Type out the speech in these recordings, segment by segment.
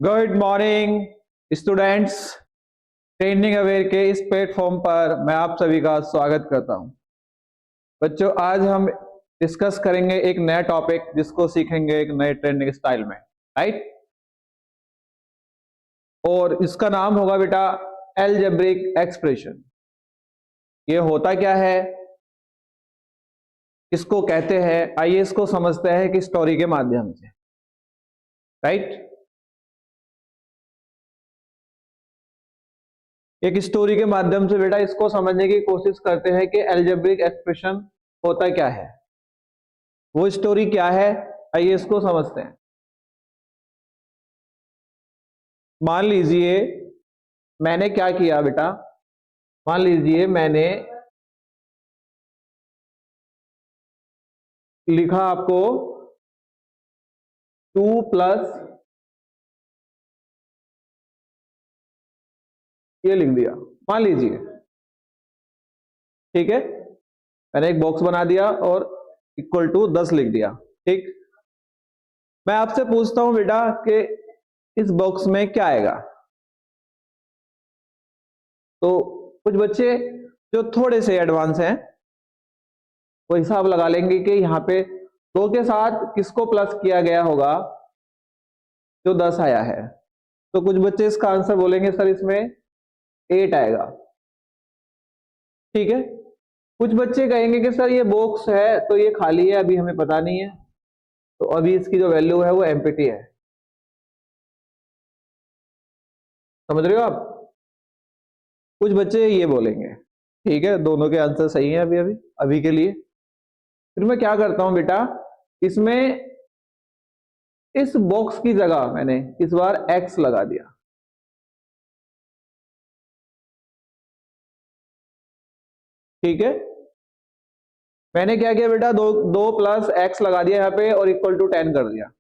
Good morning students. Training aware के इस platform पर मैं आप सभी का स्वागत करता हूं। बच्चों, आज हम डिस्कस करेंगे एक नया टॉपिक जिसको सीखेंगे एक नए ट्रेनिंग स्टाइल में, राइट। और इसका नाम होगा बेटा अलजेब्रिक एक्सप्रेशन। ये होता क्या है, इसको कहते हैं, आइए इसको समझते हैं कि स्टोरी के माध्यम से, राइट। एक स्टोरी के माध्यम से बेटा इसको समझने की कोशिश करते हैं कि अलजेब्रिक एक्सप्रेशन होता क्या है। वो स्टोरी क्या है, आइए इसको समझते हैं। मान लीजिए मैंने क्या किया बेटा, मान लीजिए मैंने लिखा आपको 2 प्लस ये लिख दिया, मान लीजिए, ठीक है। मैंने एक बॉक्स बना दिया और इक्वल टू 10 लिख दिया, ठीक। मैं आपसे पूछता हूं बेटा कि इस बॉक्स में क्या आएगा। तो कुछ बच्चे जो थोड़े से एडवांस हैं वो हिसाब लगा लेंगे कि यहाँ पे 2 के साथ किसको प्लस किया गया होगा जो 10 आया है। तो कुछ बच्चे इसका आंसर बोलेंगे सर इसमें 8 आएगा, ठीक है। कुछ बच्चे कहेंगे कि सर ये बॉक्स है तो ये खाली है, अभी हमें पता नहीं है, तो अभी इसकी जो वैल्यू है वो एम्प्टी है। समझ रहे हो आप? कुछ बच्चे ये बोलेंगे, ठीक है, दोनों के आंसर सही है अभी अभी अभी के लिए। फिर मैं क्या करता हूं बेटा, इसमें इस बॉक्स की जगह मैंने इस बार एक्स लगा दिया, ठीक है। मैंने क्या किया बेटा, 2 प्लस एक्स लगा दिया यहाँ पे और इक्वल टू 10 कर दिया।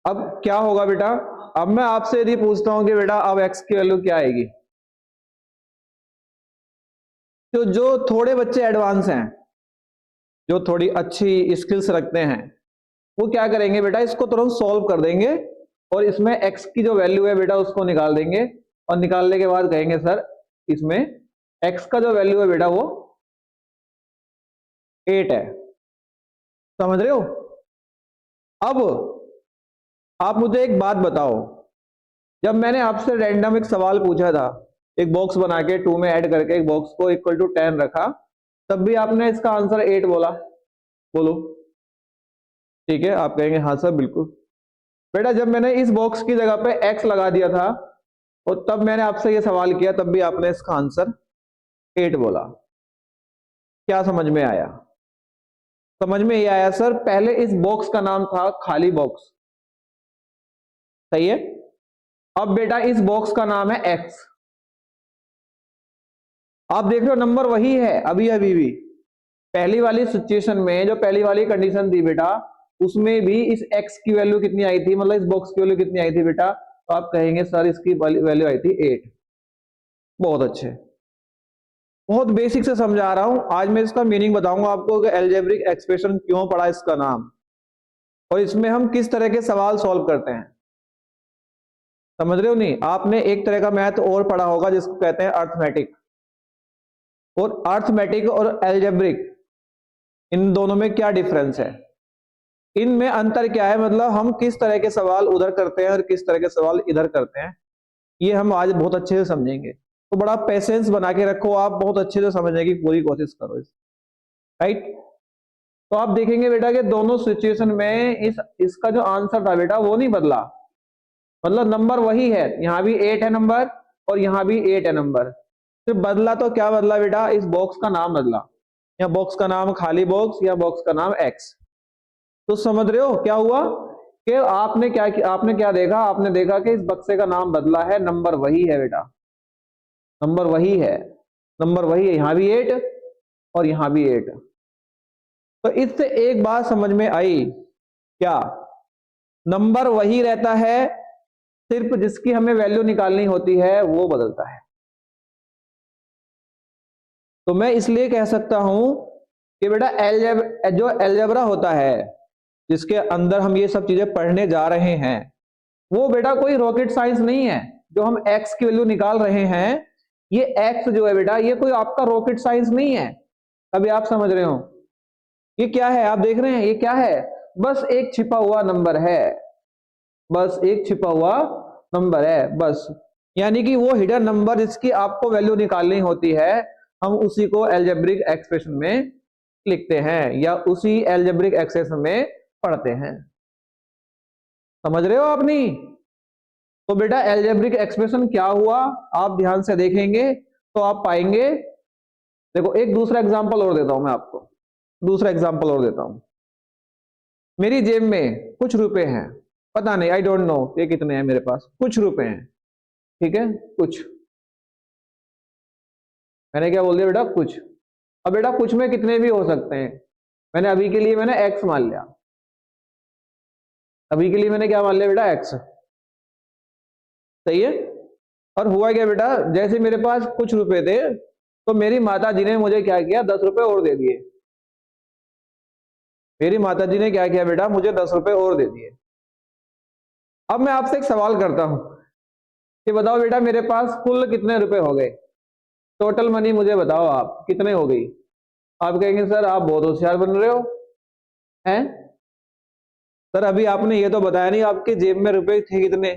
अब क्या होगा बेटा, अब मैं आपसे यदि पूछता हूं कि बेटा अब एक्स की वैल्यू क्या आएगी, तो जो थोड़े बच्चे एडवांस हैं, जो थोड़ी अच्छी स्किल्स रखते हैं, वो क्या करेंगे बेटा, इसको तुरंत सॉल्व कर देंगे और इसमें एक्स की जो वैल्यू है बेटा उसको निकाल देंगे और निकालने के बाद कहेंगे सर इसमें एक्स का जो वैल्यू है बेटा वो 8 है। समझ रहे हो? अब आप मुझे एक बात बताओ, जब मैंने आपसे रैंडम एक सवाल पूछा था, एक बॉक्स बना के 2 में ऐड करके एक बॉक्स को इक्वल टू 10 रखा, तब भी आपने इसका आंसर 8 बोला। बोलो, ठीक है। आप कहेंगे हाँ सर बिल्कुल। बेटा जब मैंने इस बॉक्स की जगह पे एक्स लगा दिया था और तब मैंने आपसे ये सवाल किया, तब भी आपने इसका आंसर 8 बोला। क्या समझ में आया? समझ में ये आया सर, पहले इस बॉक्स का नाम था खाली बॉक्स, सही है। अब बेटा इस बॉक्स का नाम है एक्स। आप देख रहे हो नंबर वही है अभी अभी भी। पहली वाली सिचुएशन में जो पहली वाली कंडीशन थी बेटा, उसमें भी इस एक्स की वैल्यू कितनी आई थी, मतलब इस बॉक्स की वैल्यू कितनी आई थी बेटा, तो आप कहेंगे सर इसकी वैल्यू आई थी 8। बहुत अच्छे, बहुत बेसिक से समझा रहा हूं। आज मैं इसका मीनिंग बताऊंगा आपको कि अलजेब्रिक एक्सप्रेशन क्यों पड़ा इसका नाम, और इसमें हम किस तरह के सवाल सॉल्व करते हैं। समझ रहे हो? नहीं, आपने एक तरह का मैथ और पढ़ा होगा जिसको कहते हैं अर्थमेटिक। और अर्थमेटिक और अलजेब्रिक, इन दोनों में क्या डिफरेंस है, इनमें अंतर क्या है, मतलब हम किस तरह के सवाल उधर करते हैं और किस तरह के सवाल इधर करते हैं, ये हम आज बहुत अच्छे से समझेंगे। तो बड़ा पेशेंस बना के रखो, आप बहुत अच्छे से समझने की पूरी कोशिश करो इस, राइट। तो आप देखेंगे बेटा कि दोनों सिचुएशन में इसका जो आंसर था बेटा वो नहीं बदला, मतलब नंबर वही है, यहां भी 8 है नंबर और यहां भी 8 है नंबर। फिर बदला तो क्या बदला बेटा, इस बॉक्स का नाम बदला, या बॉक्स का नाम खाली बॉक्स या बॉक्स का नाम एक्स। तो समझ रहे हो क्या हुआ कि आपने क्या देखा, आपने देखा कि इस बक्से का नाम बदला है, नंबर वही है बेटा, नंबर वही है, नंबर वही है, यहां भी 8 और यहां भी 8। तो इससे एक बात समझ में आई क्या, नंबर वही रहता है, सिर्फ जिसकी हमें वैल्यू निकालनी होती है वो बदलता है। तो मैं इसलिए कह सकता हूं कि बेटा जो अलजेब्रा होता है जिसके अंदर हम ये सब चीजें पढ़ने जा रहे हैं, वो बेटा कोई रॉकेट साइंस नहीं है। जो हम x की वैल्यू निकाल रहे हैं, ये x जो है बेटा, ये कोई आपका रॉकेट साइंस नहीं है। अभी आप समझ रहे हो ये क्या है? आप देख रहे हैं ये क्या है? बस एक छिपा हुआ नंबर है, बस एक छिपा हुआ नंबर है बस। यानी कि वो हिडन नंबर जिसकी आपको वैल्यू निकालनी होती है, हम उसी को अलजेब्रिक एक्सप्रेशन में लिखते हैं या उसी अलजेब्रिक एक्सप्रेशन में पढ़ते हैं। समझ रहे हो आप? नहीं तो बेटा अलजेब्रिक एक्सप्रेशन क्या हुआ, आप ध्यान से देखेंगे तो आप पाएंगे। देखो एक दूसरा एग्जांपल और देता हूं मैं आपको, दूसरा एग्जांपल और देता हूं। मेरी जेब में कुछ रुपए हैं, पता नहीं, आई डोंट नो ये कितने हैं मेरे पास, कुछ रुपए हैं, ठीक है, कुछ। मैंने क्या बोल दिया बेटा? कुछ। अब बेटा कुछ में कितने भी हो सकते हैं, मैंने अभी के लिए मैंने x मान लिया, अभी के लिए मैंने क्या मान लिया बेटा? x। सही है। और हुआ क्या बेटा, जैसे मेरे पास कुछ रुपए थे तो मेरी माता जी ने मुझे क्या किया, 10 रुपए और दे दिए। मेरी माता जी ने क्या किया बेटा? मुझे 10 रुपए और दे दिए। अब मैं आपसे एक सवाल करता हूं कि बताओ बेटा मेरे पास कुल कितने रुपए हो गए? टोटल मनी मुझे बताओ आप कितने हो गई? आप कहेंगे सर आप बहुत होशियार बन रहे हो, हैं सर अभी आपने ये तो बताया नहीं आपकी जेब में रुपए थे कितने।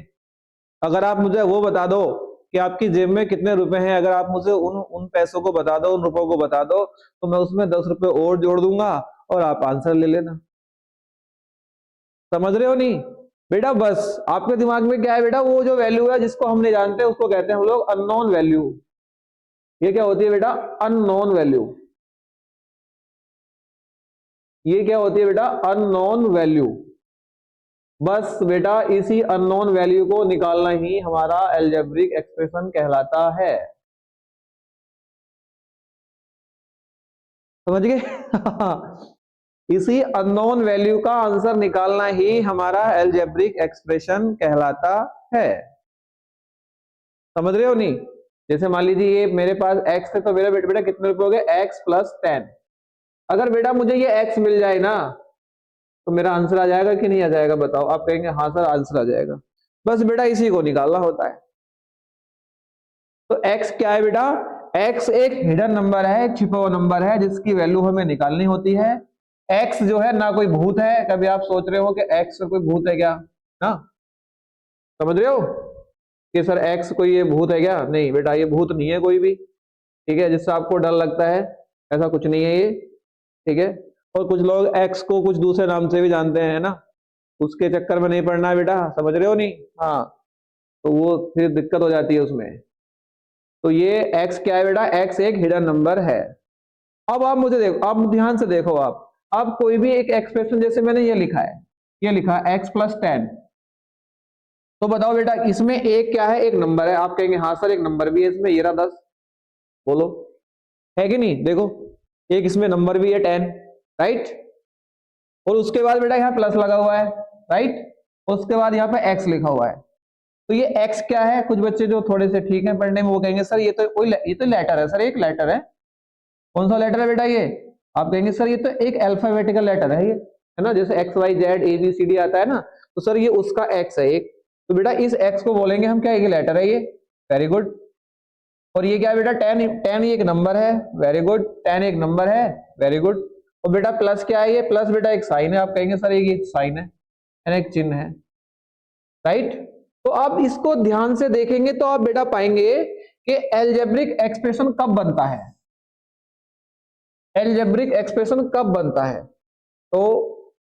अगर आप मुझे वो बता दो कि आपकी जेब में कितने रुपए हैं, अगर आप मुझे उन पैसों को बता दो, उन रुपयों को बता दो, तो मैं उसमें 10 रुपए और जोड़ दूंगा और आप आंसर ले लेना। समझ रहे हो? नहीं बेटा, बस आपके दिमाग में क्या है बेटा, वो जो वैल्यू है जिसको हम नहीं जानते उसको कहते हैं हम लोग अननोन वैल्यू। ये क्या होती है बेटा? Unknown value. ये क्या होती है बेटा? Unknown value. बस बेटा इसी अननोन वैल्यू को निकालना ही हमारा अलजेब्रिक एक्सप्रेशन कहलाता है। समझ गए? इसी अननोन वैल्यू का आंसर निकालना ही हमारा अलजेब्रिक एक्सप्रेशन कहलाता है। समझ रहे हो? नहीं जैसे मान लीजिए ये मेरे पास x है तो मेरा बेटा कितने रुपए हो गए? x plus 10। अगर बेटा मुझे ये x मिल जाए ना तो मेरा आंसर आ जाएगा कि नहीं आ जाएगा? बताओ। आप कहेंगे हाँ सर आंसर आ जाएगा। बस बेटा इसी को निकालना होता है। तो x क्या है बेटा? x एक हिडन नंबर है, एक छिपा हुआ नंबर है जिसकी वैल्यू हमें निकालनी होती है। x जो है ना कोई भूत है। कभी आप सोच रहे हो कि x कोई भूत है क्या? ना समझ रहे हो कि सर x कोई ये भूत है क्या? नहीं बेटा ये भूत नहीं है कोई भी, ठीक है, जिससे आपको डर लगता है, ऐसा कुछ नहीं है ये, ठीक है। और कुछ लोग x को कुछ दूसरे नाम से भी जानते हैं ना, उसके चक्कर में नहीं पड़ना है बेटा। समझ रहे हो? नहीं हाँ, तो वो फिर दिक्कत हो जाती है उसमें। तो ये x क्या है बेटा? x एक हिडन नंबर है। अब आप मुझे देखो, आप ध्यान से देखो, आप कोई भी एक एक्सप्रेशन, जैसे मैंने ये लिखा है, ये लिखा है x प्लस 10, तो बताओ बेटा इसमें एक क्या है? एक नंबर है। आप कहेंगे हाँ सर एक नंबर भी है इसमें, ये रहा 10। बोलो है कि नहीं? देखो एक इसमें नंबर भी है 10, राइट। और उसके बाद बेटा यहाँ प्लस लगा हुआ है, राइट। उसके बाद यहाँ पे x लिखा हुआ है। तो ये x क्या है? कुछ बच्चे जो थोड़े से ठीक है पढ़ने में वो कहेंगे सर ये तो लेटर है सर, एक लेटर है। कौन सा लेटर है बेटा ये? आप कहेंगे सर ये तो एक अल्फाबेटिकल लेटर है, ये है ना, जैसे X Y Z A B C D आता है ना, तो सर ये उसका x है एक। तो बेटा इस x को बोलेंगे हम क्या? एक लेटर है ये। Very good. और ये क्या है बेटा? 10 एक नंबर है। Very good. 10 एक नंबर है। Very good. और बेटा प्लस क्या है? ये प्लस बेटा एक साइन है। आप कहेंगे सर ये साइन है, एक चिन्ह है, राइट। तो आप इसको ध्यान से देखेंगे तो आप बेटा पाएंगे कि अलजेब्रिक एक्सप्रेशन कब बनता है। अलजेब्रिक एक्सप्रेशन कब बनता है? तो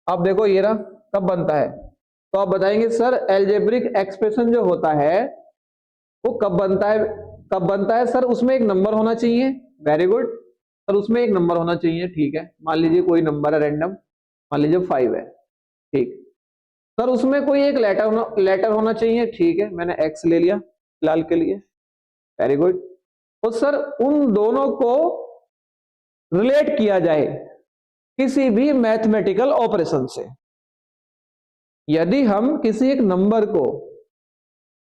आप देखो ये रहा, कब बनता है। तो आप बताएंगे सर अलजेब्रिक एक्सप्रेशन जो होता है वो कब बनता है? कब बनता है सर? उसमें एक नंबर होना चाहिए। वेरी गुड सर, उसमें एक नंबर होना चाहिए, ठीक है। मान लीजिए कोई नंबर है रैंडम, मान लीजिए 5 है, ठीक। सर उसमें कोई एक लेटर होना चाहिए, ठीक है, मैंने x ले लिया फिलहाल के लिए। Very good. और सर उन दोनों को रिलेट किया जाए किसी भी मैथमेटिकल ऑपरेशन से। यदि हम किसी एक नंबर को,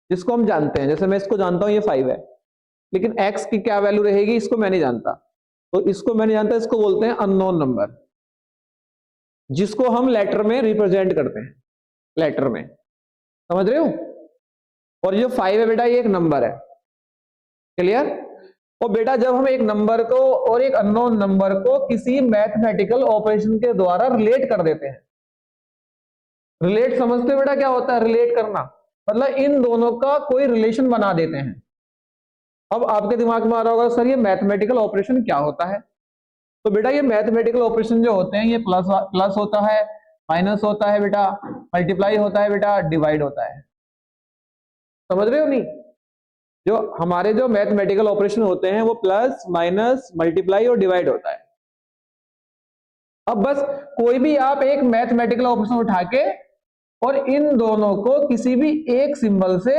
जिसको हम जानते हैं, जैसे मैं इसको जानता हूं ये 5 है, लेकिन x की क्या वैल्यू रहेगी इसको मैं नहीं जानता, तो इसको मैं नहीं जानता, इसको बोलते हैं अननोन नंबर। जिसको हम लेटर में रिप्रेजेंट करते हैं, लेटर में, समझ रहे हो। और ये जो 5 है बेटा ये एक नंबर है, क्लियर। और बेटा जब हम एक नंबर को और एक अननोन नंबर को किसी मैथमेटिकल ऑपरेशन के द्वारा रिलेट कर देते हैं, रिलेट समझते हो बेटा क्या होता है रिलेट करना, मतलब इन दोनों का कोई रिलेशन बना देते हैं। अब आपके दिमाग में आ रहा होगा सर ये मैथमेटिकल ऑपरेशन क्या होता है। तो बेटा ये मैथमेटिकल ऑपरेशन जो होते हैं ये प्लस प्लस होता है, माइनस होता है बेटा, मल्टीप्लाई होता है बेटा, डिवाइड होता है, समझ रहे हो नहीं। जो हमारे जो मैथमेटिकल ऑपरेशन होते हैं वो प्लस माइनस मल्टीप्लाई और डिवाइड होता है। अब बस कोई भी आप एक मैथमेटिकल ऑपरेशन उठा के और इन दोनों को किसी भी एक सिंबल से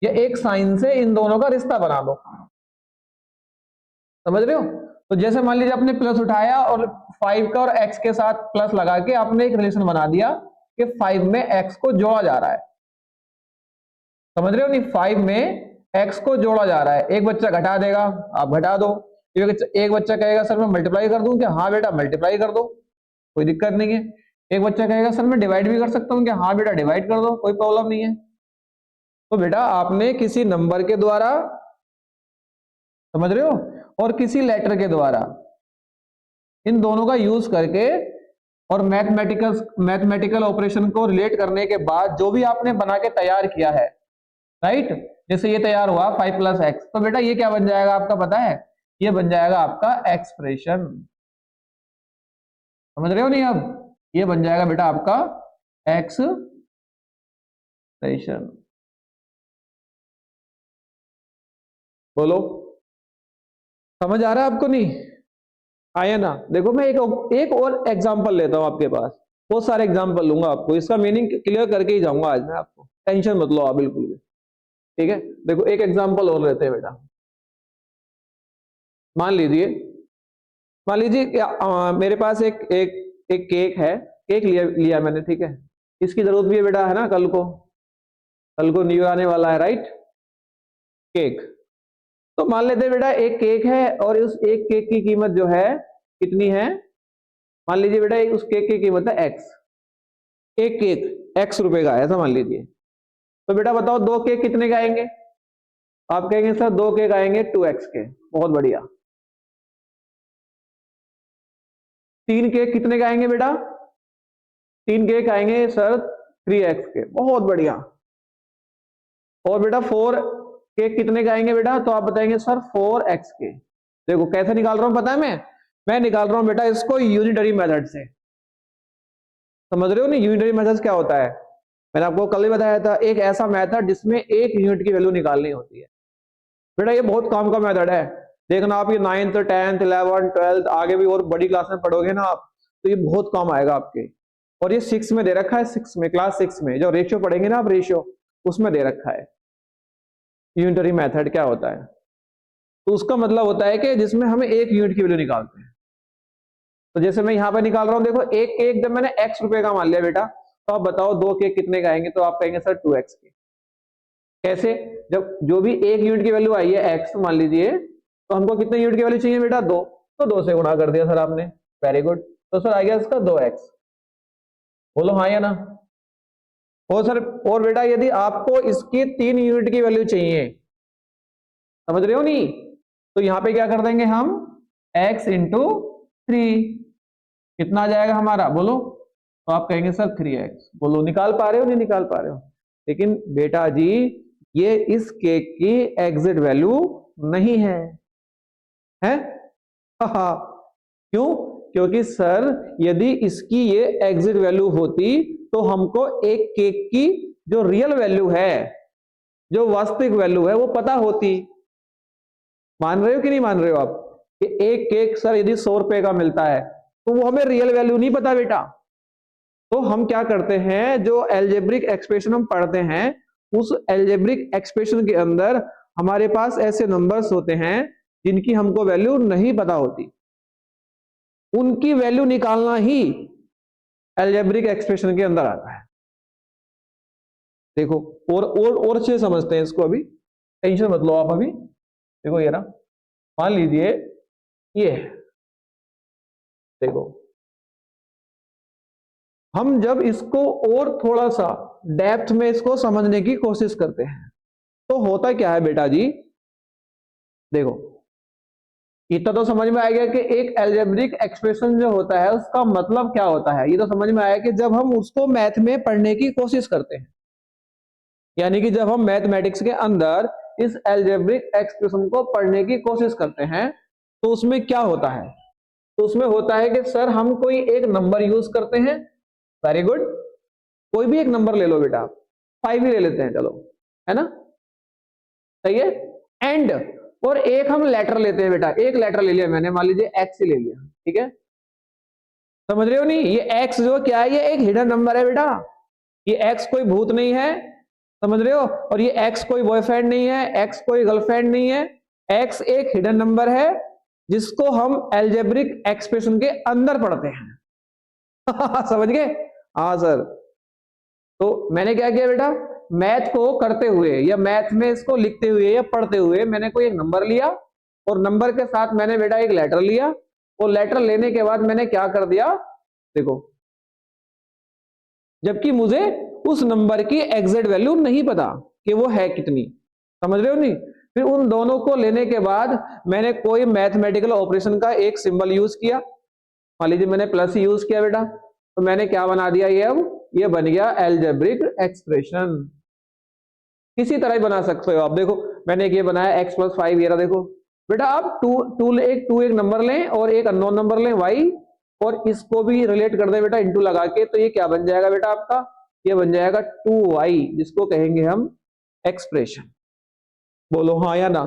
या एक साइन से इन दोनों का रिश्ता बना दो, समझ रहे हो। तो जैसे मान लीजिए आपने प्लस उठाया और 5 का और x के साथ प्लस लगा के आपने एक रिलेशन बना दिया कि 5 में x को जोड़ा जा रहा है, समझ रहे हो नहीं, 5 में x को जोड़ा जा रहा है। एक बच्चा घटा देगा आप घटा दो, एक बच्चा कहेगा सर मैं मल्टीप्लाई कर दूं क्या, हाँ बेटा मल्टीप्लाई कर दो कोई दिक्कत नहीं है। एक बच्चा कहेगा सर मैं डिवाइड भी कर सकता हूँ क्या, हाँ बेटा डिवाइड कर दो कोई प्रॉब्लम नहीं है। तो बेटा आपने किसी नंबर के द्वारा, समझ रहे हो, और किसी लेटर के द्वारा इन दोनों का यूज करके और मैथमेटिकल ऑपरेशन को रिलेट करने के बाद जो भी आपने बना के तैयार किया है, राइट, जैसे ये तैयार हुआ 5 + x, तो बेटा ये क्या बन जाएगा आपका पता है, ये बन जाएगा आपका एक्सप्रेशन, समझ रहे हो नहीं। अब ये बन जाएगा बेटा आपका एक्सप्रेशन, बोलो समझ आ रहा है आपको नहीं आया ना। देखो मैं एक और एग्जांपल लेता हूं आपके पास, बहुत सारे एग्जांपल लूंगा आपको, इसका मीनिंग क्लियर करके ही जाऊंगा आज मैं आपको, टेंशन मत लो आप बिल्कुल भी, ठीक है। देखो एक एग्जांपल और लेते हैं बेटा, मान लीजिए मेरे पास एक केक है, केक लिया मैंने, ठीक है, इसकी जरूरत भी है बेटा, है ना, कल को न्यू ईयर आने वाला है, राइट, केक। तो मान लेते हैं बेटा एक केक है और उस एक केक की कीमत जो है कितनी है, मान लीजिए बेटा उस केक की कीमत है एक्स, एक केक एक्स रुपए का है ऐसा मान लीजिए। तो बेटा बताओ दो केक कितने का आएंगे, आप कहेंगे सर दो केक आएंगे 2x के, बहुत बढ़िया। तीन केक कितने का आएंगे बेटा, तीन केक आएंगे सर 3x के, बहुत बढ़िया। और बेटा 4 केक कितने का आएंगे बेटा, तो आप बताएंगे सर 4x के। देखो कैसे निकाल रहा हूं पता है, मैं निकाल रहा हूं बेटा इसको यूनिटरी मेथड से, समझ रहे हो नहीं। यूनिटरी मेथड क्या होता है, मैंने आपको कल ही बताया था, एक ऐसा मेथड जिसमें एक यूनिट की वैल्यू निकालनी होती है। बेटा ये बहुत काम का मेथड है, देखना आप ये 9th 10th 11th 12th आगे भी और बड़ी क्लास में पढ़ोगे ना आप, तो ये बहुत काम आएगा आपके। और ये 6 में दे रखा है, 6 में, क्लास 6 में जो रेशियो पढ़ेंगे ना आप, रेशियो उसमें दे रखा है यूनिटरी मेथड क्या होता है। तो उसका मतलब होता है कि जिसमें हमें एक यूनिट की वैल्यू निकालते हैं। तो जैसे मैं यहां पर निकाल रहा हूं, देखो एक केक जब मैंने x रुपए का मान लिया बेटा, तो आप बताओ दो केक कितने का आएंगे, तो आप कहेंगे सर 2x के। कैसे, जब जो भी एक यूनिट की वैल्यू आई है x मान लीजिए, तो हमको कितने यूनिट की वैल्यू चाहिए बेटा, 2, तो 2 से गुणा कर दिया सर आपने, वेरी गुड। तो सर आ गया इसका 2x, बोलो हाँ या ना। और सर और बेटा यदि आपको इसकी 3 यूनिट की वैल्यू चाहिए, समझ रहे हो नहीं, तो यहां पे क्या कर देंगे हम, x इंटू 3, कितना आ जाएगा हमारा बोलो, तो आप कहेंगे सर 3x। बोलो निकाल पा रहे हो नहीं निकाल पा रहे हो। लेकिन बेटा जी ये इस केक की एग्जिट वैल्यू नहीं है, है क्यों, क्योंकि सर यदि इसकी ये एग्जिट वैल्यू होती तो हमको एक केक की जो रियल वैल्यू है, जो वास्तविक वैल्यू है वो पता होती। मान रहे हो कि नहीं मान रहे हो आप, कि एक केक सर यदि 100 रुपए का मिलता है तो वो हमें रियल वैल्यू नहीं पता बेटा। तो हम क्या करते हैं, जो एल्जेब्रिक एक्सप्रेशन हम पढ़ते हैं, उस एल्जेब्रिक एक्सप्रेशन के अंदर हमारे पास ऐसे नंबर्स होते हैं जिनकी हमको वैल्यू नहीं पता होती, उनकी वैल्यू निकालना ही एल्जेब्रिक एक्सप्रेशन के अंदर आता है। देखो और अच्छे समझते हैं इसको, अभी टेंशन मत लो आप। अभी देखो ये ना, मान लीजिए ये देखो हम जब इसको और थोड़ा सा डेप्थ में इसको समझने की कोशिश करते हैं तो होता क्या है बेटा जी, देखो इतना तो समझ में आ गया कि एक अलजेब्रिक एक्सप्रेशन जो होता है उसका मतलब क्या होता है। ये तो समझ में आया कि जब हम उसको मैथ में पढ़ने की कोशिश करते हैं, यानी कि जब हम मैथमेटिक्स के अंदर इस अलजेब्रिक एक्सप्रेशन को पढ़ने की कोशिश करते हैं तो उसमें क्या होता है, तो उसमें होता है कि सर हम कोई एक नंबर यूज करते हैं। वेरी गुड, कोई भी एक नंबर ले लो बेटा, 5 ही ले लेते हैं चलो, है ना, सही है। एंड और एक हम लेटर लेते हैं बेटा, एक लेटर ले लिया मैंने, मान लीजिए एक्स ही ले लिया, ठीक है, समझ रहे हो नहीं, ये एक्स जो क्या है, ये एक हिडन नंबर है बेटा, ये एक्स कोई भूत नहीं है, समझ रहे हो, और ये एक्स कोई बॉयफ्रेंड नहीं है, एक्स कोई गर्लफ्रेंड नहीं है, एक्स एक हिडन नंबर है जिसको हम अलजेब्रिक एक्सप्रेशन के अंदर पढ़ते हैं। समझ गए, हाँ सर। तो मैंने क्या किया बेटा, मैथ को करते हुए या मैथ में इसको लिखते हुए या पढ़ते हुए मैंने कोई एक नंबर लिया और नंबर के साथ मैंने बेटा एक लेटर लिया, और लेटर लेने के बाद मैंने क्या कर दिया, देखो, जबकि मुझे उस नंबर की एग्जैक्ट वैल्यू नहीं पता कि वो है कितनी, समझ रहे हो नहीं, फिर उन दोनों को लेने के बाद मैंने कोई मैथमेटिकल ऑपरेशन का एक सिंबल यूज किया, मान लीजिए मैंने प्लस ही यूज किया बेटा, तो मैंने क्या बना दिया, ये अब ये बन गया अलजेब्रिक एक्सप्रेशन। किसी तरह ही बना सकते हो आप, देखो मैंने एक ये बनाया x + 5, ये रहा, देखो बेटा आप टू एक नंबर लें और एक अननोन नंबर लें y, और इसको भी रिलेट कर दे बेटा इंटू लगा के, तो ये क्या बन जाएगा बेटा आपका, ये बन जाएगा 2y, जिसको कहेंगे हम एक्सप्रेशन। बोलो हाँ या ना,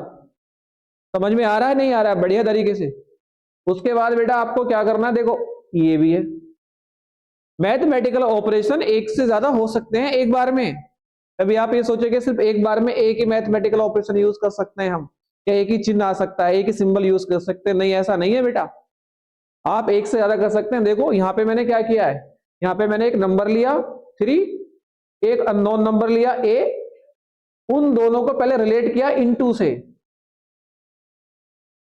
समझ में आ रहा है नहीं आ रहा है, बढ़िया तरीके से। उसके बाद बेटा आपको क्या करना है, देखो ये भी है, मैथमेटिकल ऑपरेशन एक से ज्यादा हो सकते हैं एक बार में। अभी आप ये सोचेंगे सिर्फ एक बार में एक ही मैथमेटिकल ऑपरेशन यूज कर सकते हैं हम, या एक ही चिन्ह आ सकता है, एक ही सिंबल यूज कर सकते हैं, नहीं ऐसा नहीं है बेटा, आप एक से ज्यादा कर सकते हैं। देखो यहाँ पे मैंने क्या किया है, यहाँ पे मैंने एक नंबर लिया 3, एक अननोन नंबर लिया a, उन दोनों को पहले रिलेट किया इनटू से,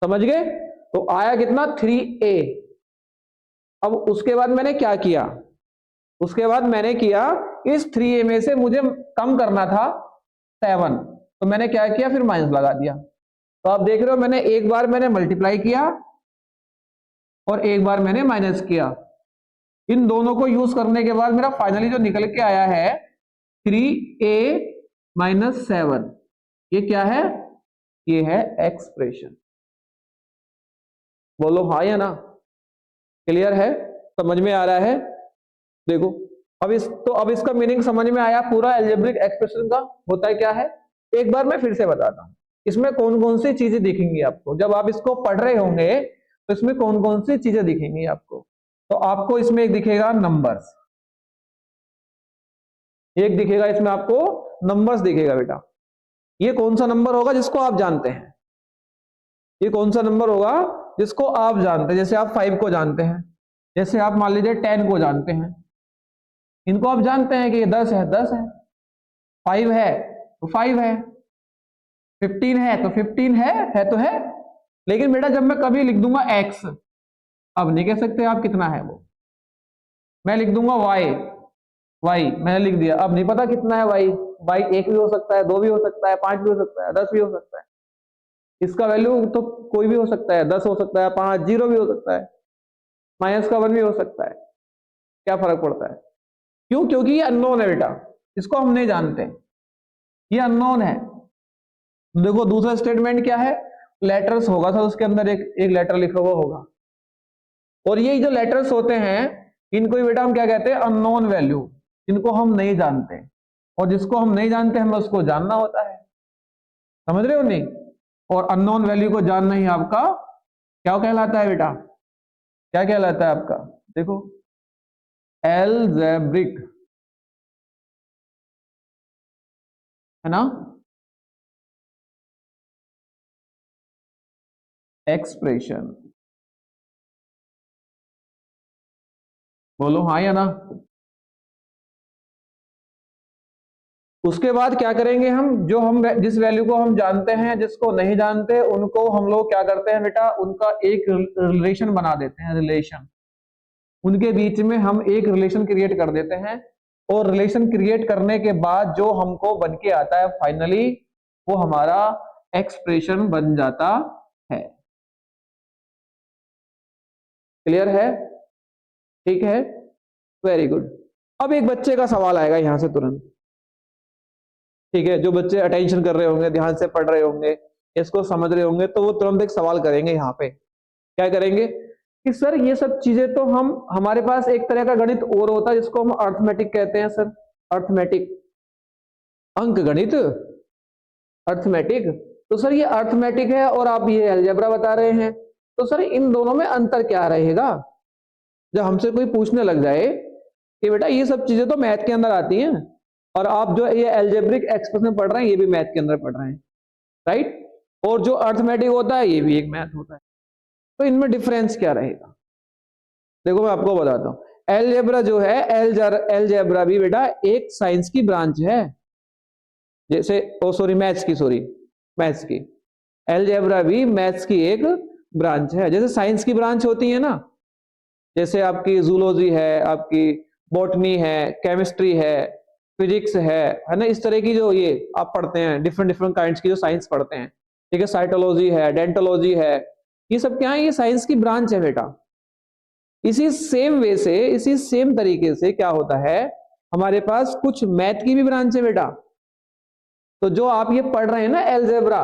समझ गए, तो आया कितना 3a। अब उसके बाद मैंने क्या किया, उसके बाद मैंने किया इस 3a में से मुझे कम करना था 7, तो मैंने क्या किया, फिर माइनस लगा दिया। तो आप देख रहे हो मैंने एक बार मैंने मल्टीप्लाई किया और एक बार मैंने माइनस किया, इन दोनों को यूज करने के बाद मेरा फाइनली जो निकल के आया है 3a - 7, ये क्या है, ये है एक्सप्रेशन। बोलो हाँ या ना, क्लियर है, समझ में आ रहा है। देखो अब इसका मीनिंग समझ में आया, पूरा अलजेब्रिक एक्सप्रेशन का होता है क्या है, एक बार मैं फिर से बताता हूं, इसमें कौन कौन सी चीजें दिखेंगी आपको जब आप इसको पढ़ रहे होंगे, तो इसमें कौन कौन सी चीजें दिखेंगी आपको, तो आपको इसमें एक दिखेगा नंबर्स, एक दिखेगा इसमें आपको नंबर्स दिखेगा बेटा, ये कौन सा नंबर होगा जिसको आप जानते हैं, ये कौन सा नंबर होगा जिसको आप जानते हैं, जैसे आप 5 को जानते हैं, जैसे आप मान लीजिए 10 को जानते हैं, इनको आप जानते हैं कि ये 10 है 10 है, 5 है तो 5 है, 15 है तो 15 है तो है। लेकिन बेटा जब मैं कभी लिख दूंगा x, अब नहीं कह सकते आप कितना है वो, मैं लिख दूंगा y मैंने लिख दिया, अब नहीं पता कितना है y 1 भी हो सकता है, 2 भी हो सकता है, 5 भी हो सकता है, 10 भी हो सकता है, इसका वैल्यू तो कोई भी हो सकता है, 10 हो सकता है, 5 0 भी हो सकता है, -1 भी हो सकता है, क्या फर्क पड़ता है, क्यों, क्योंकि ये अननोन है बेटा, इसको हम नहीं जानते, ये अननोन है। देखो दूसरा स्टेटमेंट क्या है, लेटर्स होगा सर, उसके अंदर एक लेटर लिखा हुआ होगा, और ये जो लेटर्स होते हैं इनको ही बेटा हम क्या कहते हैं, अननोन वैल्यू, इनको हम नहीं जानते, और जिसको हम नहीं जानते हमें उसको जानना होता है, समझ रहे हो नहीं, और अननोन वैल्यू को जानना ही आपका क्या कहलाता है बेटा, क्या कहलाता है आपका, देखो अलजेब्रिक, है ना, एक्सप्रेशन। बोलो हाँ या ना। उसके बाद क्या करेंगे हम, जो हम जिस वैल्यू को हम जानते हैं, जिसको नहीं जानते उनको हम लोग क्या करते हैं बेटा, उनका एक रिलेशन बना देते हैं, रिलेशन, उनके बीच में हम एक रिलेशन क्रिएट कर देते हैं, और रिलेशन क्रिएट करने के बाद जो हमको बन के आता है फाइनली, वो हमारा एक्सप्रेशन बन जाता है। क्लियर है? ठीक है, वेरी गुड। अब एक बच्चे का सवाल आएगा यहां से तुरंत, ठीक है, जो बच्चे अटेंशन कर रहे होंगे, ध्यान से पढ़ रहे होंगे, इसको समझ रहे होंगे, तो वो तुरंत एक सवाल करेंगे यहाँ पे। क्या करेंगे कि सर ये सब चीजें तो हमारे पास एक तरह का गणित और होता है जिसको हम अर्थमेटिक कहते हैं सर, अर्थमेटिक, अंक गणित, अर्थमेटिक। तो सर ये अर्थमेटिक है और आप ये अलजेब्रा बता रहे हैं, तो सर इन दोनों में अंतर क्या रहेगा? जब हमसे कोई पूछने लग जाए कि बेटा ये सब चीजें तो मैथ के अंदर आती हैं, और आप जो ये अलजेब्रिक एक्सप्रेशन पढ़ रहे हैं ये भी मैथ के अंदर पढ़ रहे हैं, राइट, और जो अर्थमेटिक होता है ये भी एक मैथ होता है, तो इनमें डिफरेंस क्या रहेगा? देखो मैं आपको बताता हूं, अलजेब्रा जो है, अलजेब्रा भी बेटा एक साइंस की ब्रांच है, जैसे मैथ्स की, अलजेब्रा भी मैथ्स की एक ब्रांच है, जैसे साइंस की ब्रांच होती है ना, जैसे आपकी जूलॉजी है, आपकी बॉटनी है, केमिस्ट्री है, फिजिक्स है ना, इस तरह की जो ये आप पढ़ते हैं, डिफरेंट डिफरेंट काइंड्स की जो साइंस पढ़ते हैं, ठीक है, साइटोलॉजी है, डेंटोलॉजी है, ये सब क्या है? ये साइंस की ब्रांच है बेटा। इसी सेम वे से, इसी सेम तरीके से क्या होता है, हमारे पास कुछ मैथ की भी ब्रांच है बेटा। तो जो आप ये पढ़ रहे हैं ना अलजेब्रा,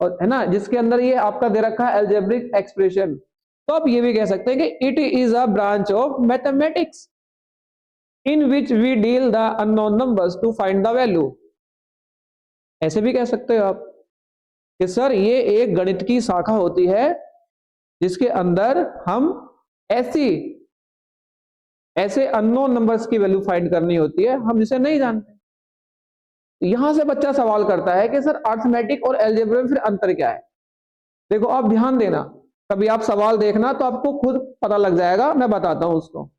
और है ना, जिसके अंदर ये आपका दे रखा है अलजेब्रिक एक्सप्रेशन, तो आप ये भी कह सकते हैं कि it is a branch of mathematics in which we deal the unknown numbers to find the value। ऐसे भी कह सकते हो आप कि सर ये एक गणित की शाखा होती है जिसके अंदर हम ऐसे अननोन नंबर्स की वैल्यू फाइंड करनी होती है, हम जिसे नहीं जानते। यहां से बच्चा सवाल करता है कि सर अर्थमेटिक और अलजेब्रा में फिर अंतर क्या है? देखो आप ध्यान देना, कभी आप सवाल देखना तो आपको खुद पता लग जाएगा, मैं बताता हूं उसको।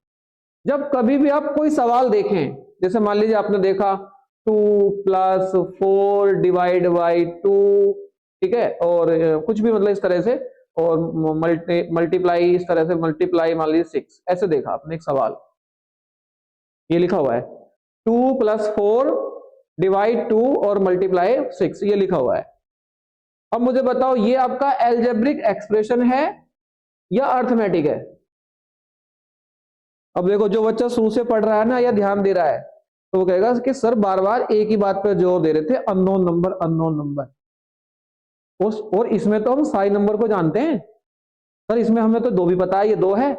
जब कभी भी आप कोई सवाल देखें, जैसे मान लीजिए आपने देखा 2 + 4 डिवाइड बाई 2, ठीक है, और कुछ भी मतलब इस तरह से, और मल्टीप्लाई, इस तरह से मल्टीप्लाई मान लीजिए 6, ऐसे देखा आपने एक सवाल, ये लिखा हुआ है 2 + 4 डिवाइड 2 और मल्टीप्लाई 6, ये लिखा हुआ है। अब मुझे बताओ ये आपका अलजेब्रिक एक्सप्रेशन है या अर्थमेटिक है? अब देखो जो बच्चा शुरू से पढ़ रहा है ना या ध्यान दे रहा है, तो वो कहेगा कि सर बार बार एक ही बात पर जोर दे रहे थे, अननोन नंबर, अननोन नंबर। और इसमें तो हम सारे नंबर को जानते हैं सर, इसमें हमें तो 2 भी पता है, ये 2 है,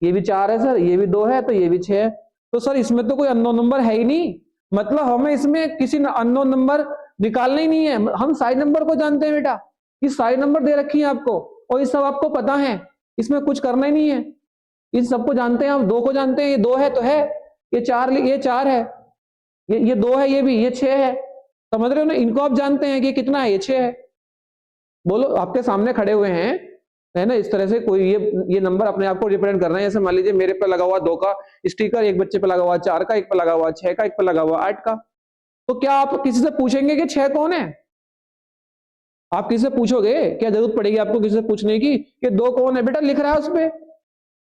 ये भी 4 है सर, ये भी 2 है, तो ये भी 6 है, तो सर इसमें तो कोई अननोन नंबर है ही नहीं, मतलब हमें इसमें किसी अननोन नंबर निकालना ही नहीं है, हम सारे नंबर को जानते हैं बेटा। ये सारे नंबर दे रखी है आपको और ये सब आपको पता है, इसमें कुछ करना ही नहीं है, इन सबको जानते हैं, हम 2 को जानते हैं, ये 2 है तो है, ये 4 है, ये 2 है, ये भी, ये 6 है, समझ रहे हो ना, इनको आप जानते हैं कि कितना है, ये 6 है। बोलो आपके सामने खड़े हुए हैं, है ना, इस तरह से कोई ये नंबर अपने आप को रिप्रेजेंट कर रहे हैं, जैसे मान लीजिए मेरे पे लगा हुआ 2 का स्टिकर, एक बच्चे पे लगा हुआ 4 का, एक पे लगा हुआ 6 का, एक पे लगा हुआ 8 का, तो क्या आप किसी से पूछेंगे कि 6 कौन है? आप किसी से पूछोगे? क्या जरूरत पड़ेगी आपको किसी से पूछने की कि 2 कौन है? बेटा लिख रहा है उस पे,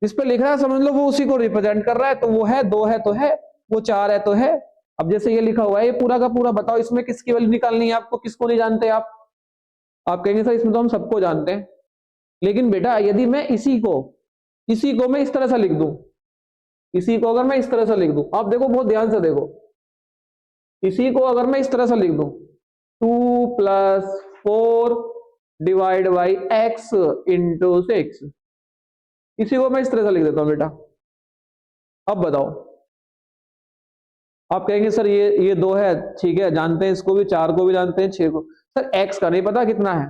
जिस पे लिख रहा है समझ लो वो उसी को रिप्रेजेंट कर रहा है, तो वो है, 2 है तो है, वो 4 है तो है। अब जैसे ये लिखा हुआ है, ये पूरा का पूरा बताओ इसमें किसकी वैल्यू निकालनी है आपको, किसको नहीं जानते आप कहेंगे सर इसमें तो हम सबको जानते हैं। लेकिन बेटा यदि मैं इसी को मैं इस तरह से लिख दूं, इसी को अगर मैं इस तरह से लिख दूं, आप देखो बहुत ध्यान से देखो, इसी को अगर मैं इस तरह से लिख दूं 2 + 4 डिवाइड बाई x इंटू 6, इसी को मैं इस तरह से लिख देता हूं बेटा। अब बताओ, आप कहेंगे सर ये 2 है, ठीक है, जानते हैं इसको भी, 4 को भी जानते हैं, 6 को, सर x का नहीं पता कितना है,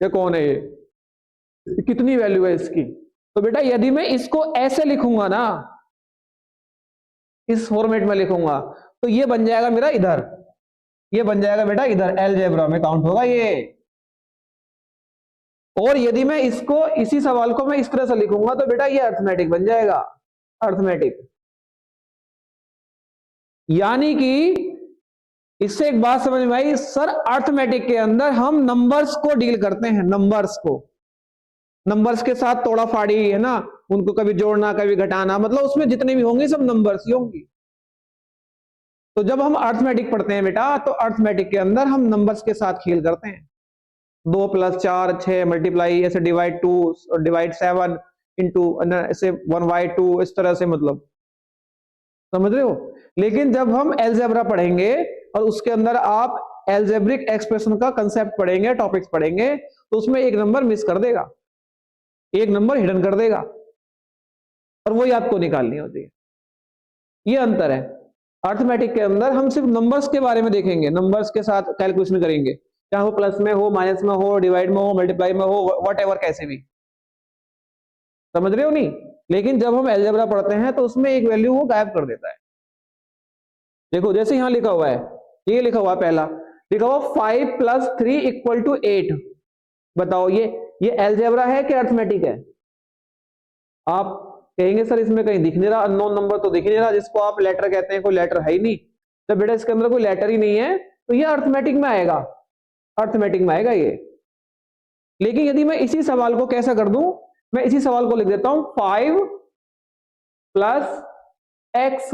ये कौन है, ये कितनी वैल्यू है इसकी। तो बेटा यदि मैं इसको ऐसे लिखूंगा ना, इस फॉर्मेट में लिखूंगा, तो ये बन जाएगा मेरा इधर, ये बन जाएगा बेटा इधर, अलजेब्रा में काउंट होगा ये। और यदि मैं इसको, इसी सवाल को मैं इस तरह से लिखूंगा, तो बेटा ये अर्थमेटिक बन जाएगा, अर्थमेटिक। यानी कि इससे एक बात समझ में आई, सर अर्थमेटिक के अंदर हम नंबर्स को डील करते हैं, नंबर्स को, नंबर्स के साथ तोड़ा फाड़ी है ना, उनको कभी जोड़ना कभी घटाना, मतलब उसमें जितने भी होंगे सब नंबर्स ही होंगी। तो जब हम अर्थमेटिक पढ़ते हैं बेटा, तो अर्थमेटिक के अंदर हम नंबर्स के साथ खेल करते हैं। 2 + 4 6 मल्टीप्लाई, ऐसे डिवाइड 2 और डिवाइड 7 इंटू ऐसे 1/2, इस तरह से, मतलब समझ रहे हो। लेकिन जब हम एलजेब्रा पढ़ेंगे और उसके अंदर आप एल्जेब्रिक एक्सप्रेशन का कंसेप्ट पढ़ेंगे, टॉपिक्स पढ़ेंगे, तो उसमें एक नंबर मिस कर देगा, एक नंबर हिडन कर देगा, और वही आपको निकालनी होती है। ये अंतर है। अर्थमेटिक के अंदर हम सिर्फ नंबर्स के बारे में देखेंगे, नंबर्स के साथ कैलकुलेशन करेंगे, चाहे वो प्लस में हो, माइनस में हो, डिवाइड में हो, मल्टीप्लाई में हो, व्हाटएवर, कैसे भी, समझ रहे हो नहीं। लेकिन जब हम अलजेब्रा पढ़ते हैं तो उसमें एक वैल्यू वो गायब कर देता है। देखो जैसे यहां लिखा हुआ है, ये लिखा हुआ पहला लिखा हुआ 5 + 3 = 8। बताओ ये अलजेब्रा है कि अर्थमेटिक है? आप कहेंगे सर इसमें कहीं दिख नहीं रहा, अननोन नंबर तो दिख नहीं रहा, जिसको आप लेटर कहते हैं, कोई लेटर है ही नहीं। तो बेटा इसके अंदर कोई लेटर ही नहीं है, तो ये अर्थमेटिक में आएगा, अर्थमेटिक में आएगा ये। लेकिन यदि मैं इसी सवाल को कैसा कर दूं, मैं इसी सवाल को लिख देता हूं 5 + x।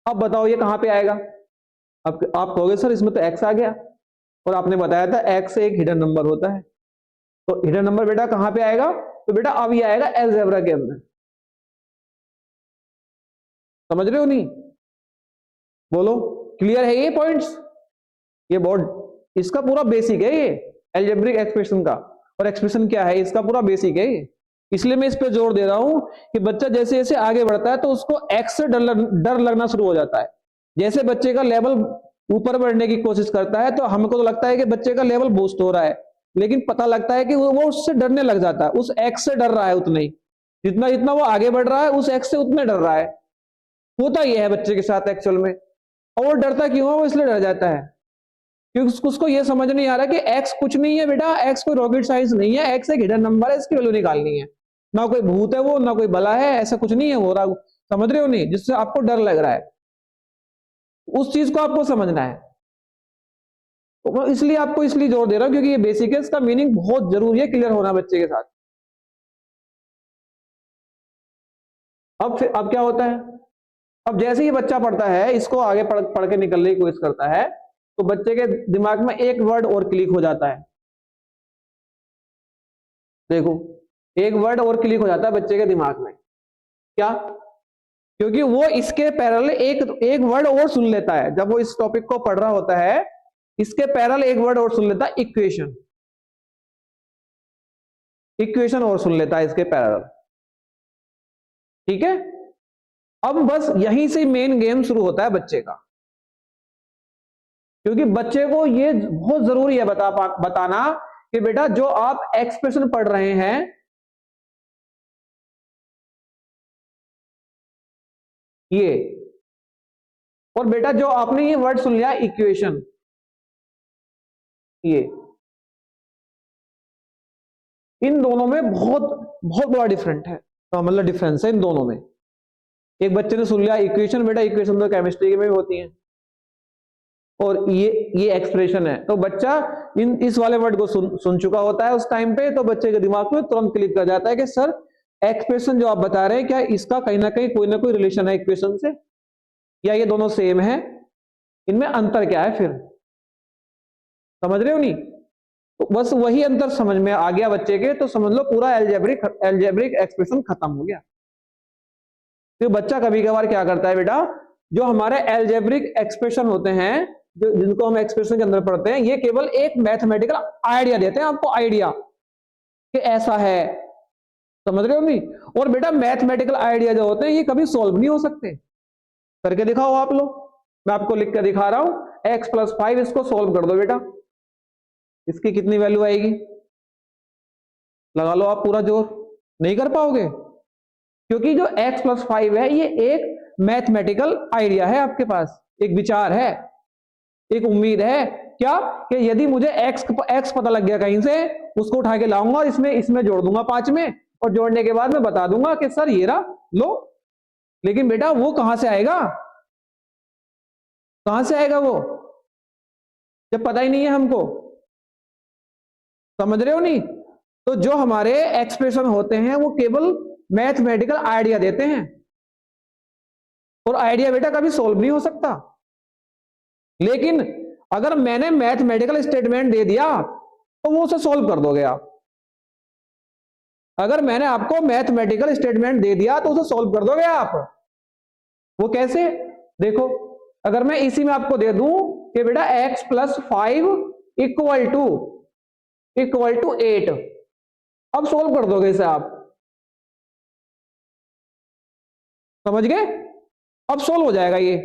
अब बताओ ये कहां पे आएगा? अब आप कहोगे सर इसमें तो x आ गया, और आपने बताया था x एक हिडन नंबर होता है। तो हिडन नंबर बेटा कहां पे आएगा? तो बेटा अब ये आएगा अलजेब्रा के अंदर। समझ रहे हो नहीं? बोलो, क्लियर है ये पॉइंट्स? ये बहुत, इसका पूरा बेसिक है ये अलजेब्रिक एक्सप्रेशन का। और एक्सप्रेशन क्या है इसका, पूरा बेसिक है ये। इसलिए मैं इस पे जोर दे रहा हूं कि बच्चा जैसे जैसे आगे बढ़ता है तो उसको एक्स से डर लगना शुरू हो जाता है। जैसे बच्चे का लेवल ऊपर बढ़ने की कोशिश करता है तो हमको तो लगता है कि बच्चे का लेवल बूस्ट हो रहा है, लेकिन पता लगता है कि वो उससे डरने लग जाता है, उस एक्स से डर रहा है उतना ही, जितना जितना वो आगे बढ़ रहा है उस एक्स से उतने डर रहा है। होता ही है बच्चे के साथ एक्चुअल में। और वो डरता क्यों है? वो इसलिए डर जाता है क्योंकि उसको ये समझ नहीं आ रहा कि एक्स कुछ नहीं है बेटा, एक्स कोई रॉकेट साइंस नहीं है, एक्स एक हिडन नंबर है, इसकी वैल्यू निकालनी है। ना कोई भूत है वो, ना कोई बला है, ऐसा कुछ नहीं है हो रहा, समझ रहे हो नहीं, जिससे आपको डर लग रहा है, उस चीज को आपको समझना है। तो इसलिए आपको इसलिए जोर दे रहा हूं क्योंकि ये बेसिक है, इसका मीनिंग बहुत जरूरी है क्लियर होना बच्चे के साथ। अब क्या होता है, अब जैसे ही बच्चा पढ़ता है, इसको आगे पढ़ के निकलने की कोशिश करता है, तो बच्चे के दिमाग में एक वर्ड और क्लिक हो जाता है। देखो एक वर्ड और क्लिक हो जाता है बच्चे के दिमाग में, क्या? क्योंकि वो इसके पैरेलल एक वर्ड और सुन लेता है, जब वो इस टॉपिक को पढ़ रहा होता है, इसके पैरेलल एक वर्ड और सुन लेता है, इक्वेशन। इक्वेशन और सुन लेता है इसके पैरेलल, ठीक है। अब बस यहीं से मेन गेम शुरू होता है बच्चे का, क्योंकि बच्चे को ये बहुत जरूरी है बताना कि बेटा जो आप एक्सप्रेशन पढ़ रहे हैं, ये, और बेटा जो आपने ये वर्ड सुन लिया इक्वेशन, ये, इन दोनों में बहुत बहुत बड़ा डिफरेंट है, तो मतलब डिफरेंस है इन दोनों में। एक बच्चे ने सुन लिया इक्वेशन, बेटा इक्वेशन तो केमिस्ट्री में भी होती है, और ये एक्सप्रेशन है, तो बच्चा इस वाले वर्ड को सुन चुका होता है उस टाइम पे, तो बच्चे के दिमाग में तुरंत क्लिक कर जाता है कि सर एक्सप्रेशन जो आप बता रहे हैं क्या इसका कहीं ना कोई रिलेशन है इक्वेशन से, या ये दोनों सेम है, इनमें अंतर क्या है फिर, समझ रहे हो नहीं। तो बस वही अंतर समझ में आ गया बच्चे के, तो समझ लो पूरा एल्जेब्रिक एक्सप्रेशन खत्म हो गया। तो बच्चा कभी कभार क्या करता है बेटा, जो हमारे एल्जेब्रिक एक्सप्रेशन होते हैं, जो जिनको हम एक्सप्रेशन के अंदर पढ़ते हैं, ये केवल एक मैथमेटिकल आइडिया देते हैं आपको, आइडिया कि ऐसा है, समझ रहे हो नहीं। और बेटा मैथमेटिकल आइडिया जो होते हैं ये कभी सॉल्व नहीं हो सकते, करके दिखाओ आप लोग, मैं आपको लिख कर दिखा रहा हूं, x + 5 इसको सॉल्व कर दो बेटा, इसकी कितनी वैल्यू आएगी, लगा लो आप पूरा जोर, नहीं कर पाओगे, क्योंकि जो x + 5 है ये एक मैथमेटिकल आइडिया है, आपके पास एक विचार है, एक उम्मीद है, क्या कि यदि मुझे x पता लग गया कहीं से, उसको उठा के लाऊंगा और इसमें जोड़ दूंगा 5 में, और जोड़ने के बाद मैं बता दूंगा कि सर ये रहा लो। लेकिन बेटा वो कहां से आएगा, कहां से आएगा वो, जब पता ही नहीं है हमको, समझ रहे हो नहीं। तो जो हमारे एक्सप्रेशन होते हैं वो केवल मैथमेटिकल आइडिया देते हैं, और आइडिया बेटा कभी सोल्व नहीं हो सकता। लेकिन अगर मैंने मैथमेटिकल स्टेटमेंट दे दिया तो वो उसे सोल्व कर दोगे आप। अगर मैंने आपको मैथमेटिकल स्टेटमेंट दे दिया तो उसे सोल्व कर दोगे आप। वो कैसे? देखो, अगर मैं इसी में आपको दे दूं कि बेटा x प्लस 5 इक्वल टू 8, अब सोल्व कर दोगे इसे आप, समझ गए? अब सोल्व हो जाएगा ये।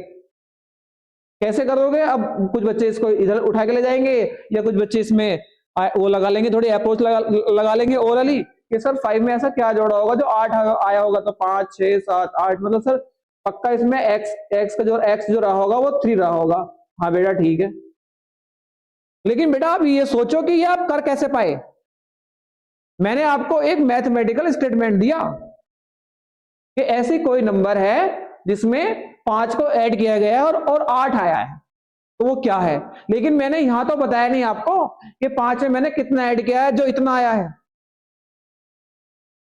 कैसे करोगे? अब कुछ बच्चे इसको इधर उठा के ले जाएंगे, या कुछ बच्चे इसमें वो लगा लेंगे, थोड़ी अप्रोच लगा लेंगे ओरली कि सर 5 में ऐसा क्या जोड़ा होगा जो 8 आया होगा, तो 5 6 7 8, मतलब सर पक्का इसमें x जो रहा होगा वो 3 रहा होगा। हाँ बेटा ठीक है, लेकिन बेटा आप ये सोचो कि ये आप कर कैसे पाए? मैंने आपको एक मैथमेटिकल स्टेटमेंट दिया कि ऐसी कोई नंबर है जिसमें 5 को ऐड किया गया है और 8 आया है, तो वो क्या है? लेकिन मैंने यहां तो बताया नहीं आपको कि 5 में मैंने कितना ऐड किया है जो इतना आया है,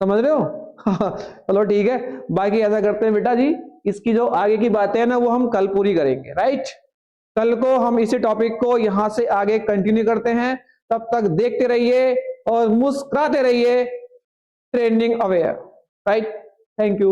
समझ रहे हो? चलो ठीक है, बाकी ऐसा करते हैं बेटा जी, इसकी जो आगे की बातें हैं ना वो हम कल पूरी करेंगे, राइट? कल को हम इसी टॉपिक को यहां से आगे कंटिन्यू करते हैं। तब तक देखते रहिए और मुस्कुराते रहिए। Trending aware, right? Thank you.